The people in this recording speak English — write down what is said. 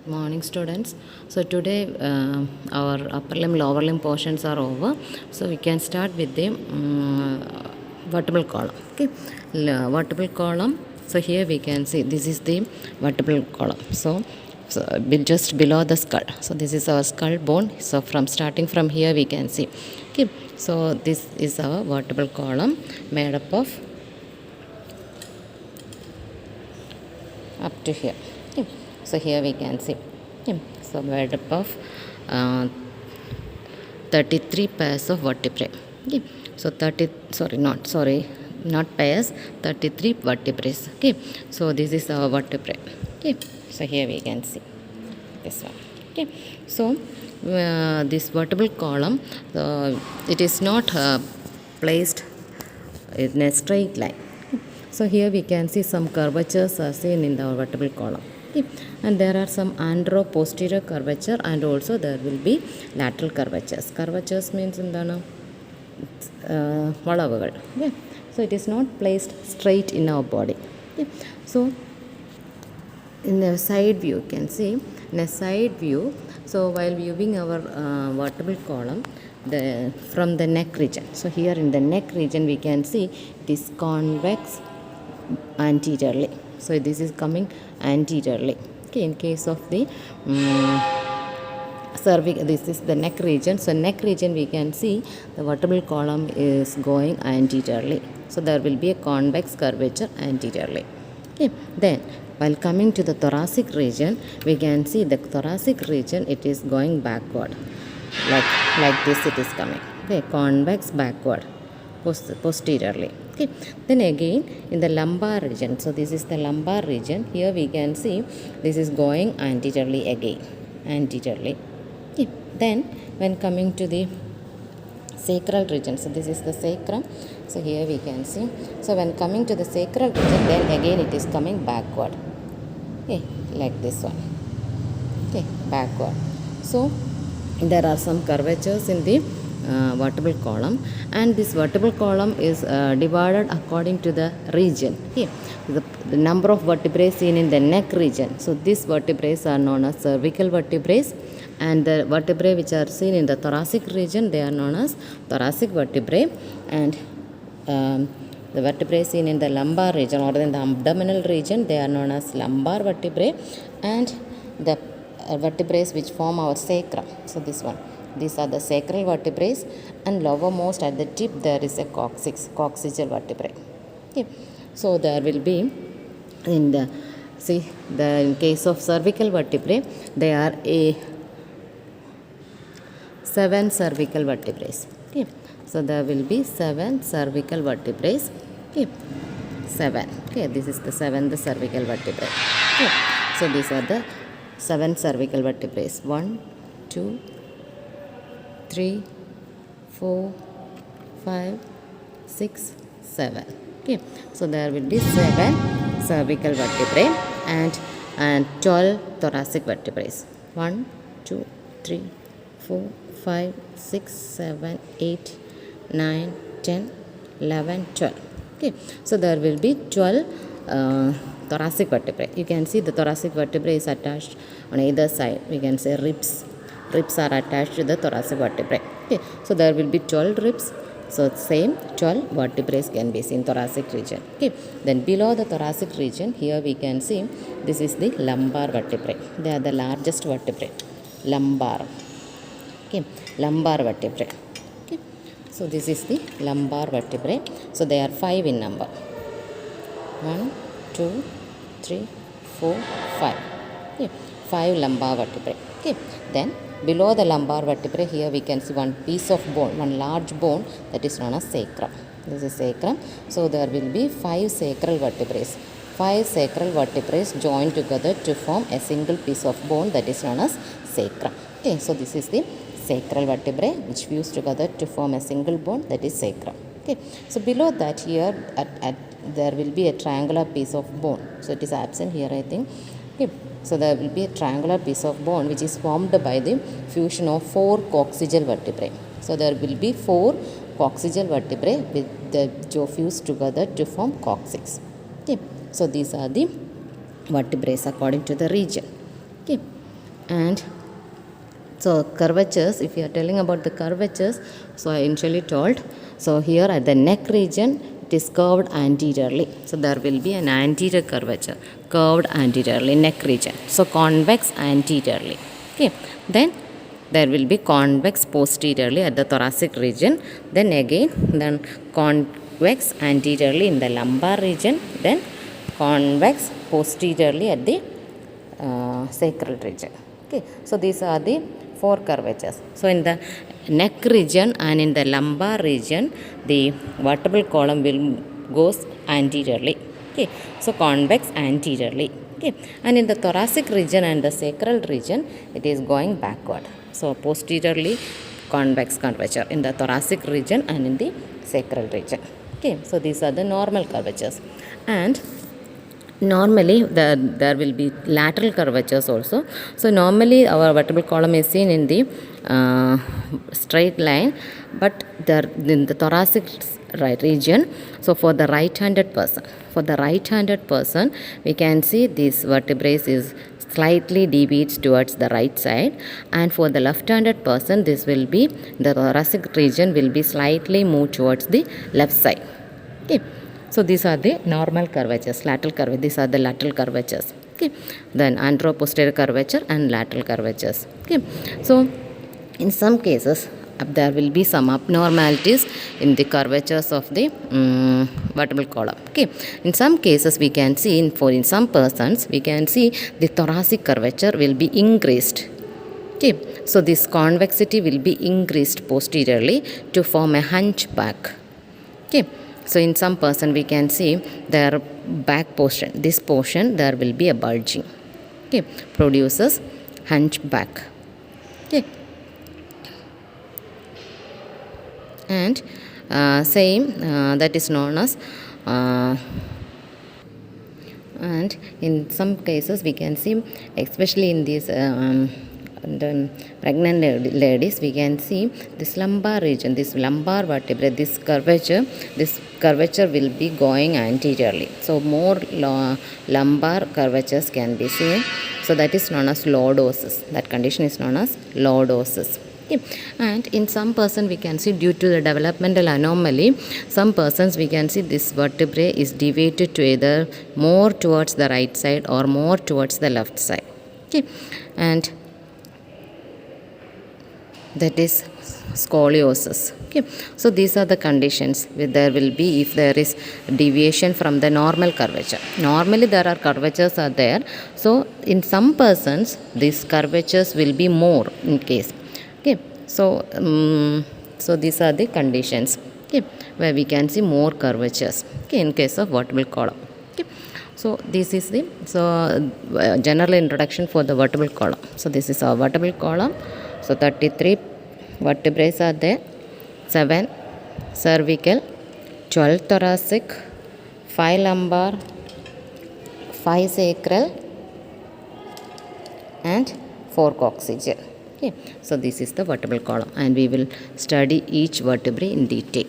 Good morning, students. So today our upper limb, lower limb portions are over. So we can start with the vertebral column. Okay, vertebral column. So here we can see this is the vertebral column. So just below the skull. So this is our skull bone. So from starting from here we can see. Okay, so this is our vertebral column made up of up to here. Okay. So here we can see. Okay. So made up of 33 pairs of vertebrae. Okay. So not pairs, 33 vertebrae. Okay. So this is our vertebrae. Okay. So here we can see this one. Okay. So this vertebral column, it is not placed in a straight line. So here we can see some curvatures are seen in the vertebral column. Okay. And there are some antero-posterior curvature and also there will be lateral curvatures. Curvatures means എന്താണ് വളവുകൾ. Okay. So it is not placed straight in our body. Okay. So in a side view you can see, in a side view, so while viewing our vertebral column from the neck region, so here in the neck region we can see it is convex anteriorly. So this is coming anteriorly. Okay, in case of the cervix, this is the neck region. So neck region we can see the vertebral column is going anteriorly. So there will be a convex curvature anteriorly. Okay, then while coming to the thoracic region, we can see the thoracic region it is going backward, like this it is coming. Okay, convex backward, posteriorly. Okay, then again in the lumbar region, so this is the lumbar region. Here we can see this is going anteriorly again, anteriorly. Okay, then when coming to the sacral region, so this is the sacrum. So here we can see, so when coming to the sacral region, then again it is coming backward. Okay, like this one. Okay, backward. So there are some curvatures in the vertebral column, and this vertebral column is divided according to the region. Okay, the number of vertebrae seen in the neck region, so these vertebrae are known as cervical vertebrae, and the vertebrae which are seen in the thoracic region, they are known as thoracic vertebrae, and the vertebrae seen in the lumbar region or in the abdominal region, they are known as lumbar vertebrae, and the vertebrae which form our sacrum, so this one, these are the sacral vertebrae, and lowermost at the tip there is a coccygeal vertebrae. Okay, so there will be in the in case of cervical vertebrae, they are a 7 cervical vertebrae. Okay, so there will be 7 cervical vertebrae. Okay, 7. Okay, this is the 7th cervical vertebrae. Okay, so these are the 7 cervical vertebrae. 1, 2, 3, 4, 5, 6, 7. Okay, so there will be 7 cervical vertebrae and 12 thoracic vertebrae. 1, 2, 3, 4, 5, 6, 7, 8, 9, 10, 11, 12. Okay, so there will be 12 thoracic vertebrae. You can see the thoracic vertebrae is attached on either side. We can say ribs are attached to the thoracic vertebrae. Okay, so there will be 12 ribs. So same 12 vertebrae can be seen in thoracic region. Okay, then below the thoracic region, here we can see this is the lumbar vertebrae. They are the largest vertebrae. Lumbar. Okay, lumbar vertebrae. Okay, so this is the lumbar vertebrae. So they are 5 in number. 1, 2, 3, 4, 5. Okay, 5 lumbar vertebrae. Okay, then below the lumbar vertebrae, here we can see one piece of bone, one large bone that is known as sacrum. This is sacrum. So there will be 5 sacral vertebrae. 5 sacral vertebrae joined together to form a single piece of bone that is known as sacrum. Okay, so this is the sacral vertebrae which fuse together to form a single bone, that is sacrum. Okay, so below that here there will be a triangular piece of bone. So it is absent here, I think. Okay, so there will be a triangular piece of bone which is formed by the fusion of 4 coccygeal vertebrae. So there will be 4 coccygeal vertebrae with the jaw fused together to form coccyx. Okay, so these are the vertebrae according to the region. Okay, And so curvatures, if you are telling about the curvatures, so I initially told, so here at the neck region, it is curved anteriorly. So there will be an anterior curvature, curved anteriorly, neck region. So convex anteriorly. Okay. Then there will be convex posteriorly at the thoracic region. Then again, then convex anteriorly in the lumbar region. Then convex posteriorly at the sacral region. Okay. So these are the 4 curvatures. So in the neck region and in the lumbar region, the vertebral column will goes anteriorly. Okay. So convex anteriorly. Okay. And in the thoracic region and the sacral region, it is going backward. So posteriorly convex curvature in the thoracic region and in the sacral region. Okay. So these are the normal curvatures. And normally there will be lateral curvatures also. So normally our vertebral column is seen in the straight line, but in the thoracic right region. So for the right-handed person, we can see this vertebrae is slightly deviates towards the right side, and for the left-handed person, this will be the thoracic region will be slightly moved towards the left side. Okay. So these are the normal curvatures, lateral curvature. These are the lateral curvatures. Okay. Then anteroposterior curvature and lateral curvatures. Okay. So in some cases, there will be some abnormalities in the curvatures of the vertebral column. Okay. In some cases, we can see in some persons, we can see the thoracic curvature will be increased. Okay. So this convexity will be increased posteriorly to form a hunchback. Okay. So in some person we can see their back portion, this portion there will be a bulging. Okay. Produces hunchback. Okay. And same that is known as and in some cases we can see, especially in these the pregnant ladies, we can see this lumbar region, this lumbar vertebrae, this curvature will be going anteriorly. So more lumbar curvatures can be seen. So that is known as lordosis. That condition is known as lordosis. Okay. And in some person we can see, due to the developmental anomaly, some persons we can see this vertebrae is deviated to either more towards the right side or more towards the left side. Okay. And that is scoliosis. Okay. So these are the conditions where there will be if there is deviation from the normal curvature. Normally there are curvatures are there. So in some persons these curvatures will be more in case. Okay. So so these are the conditions, okay, where we can see more curvatures, okay, in case of vertebral column. Okay. So this is the general introduction for the vertebral column. So this is our vertebral column. So 33 vertebrae are there, 7 cervical, 12 thoracic, 5 lumbar, 5 sacral and 4 coccygeal. Okay. So this is the vertebral column, and we will study each vertebrae in detail.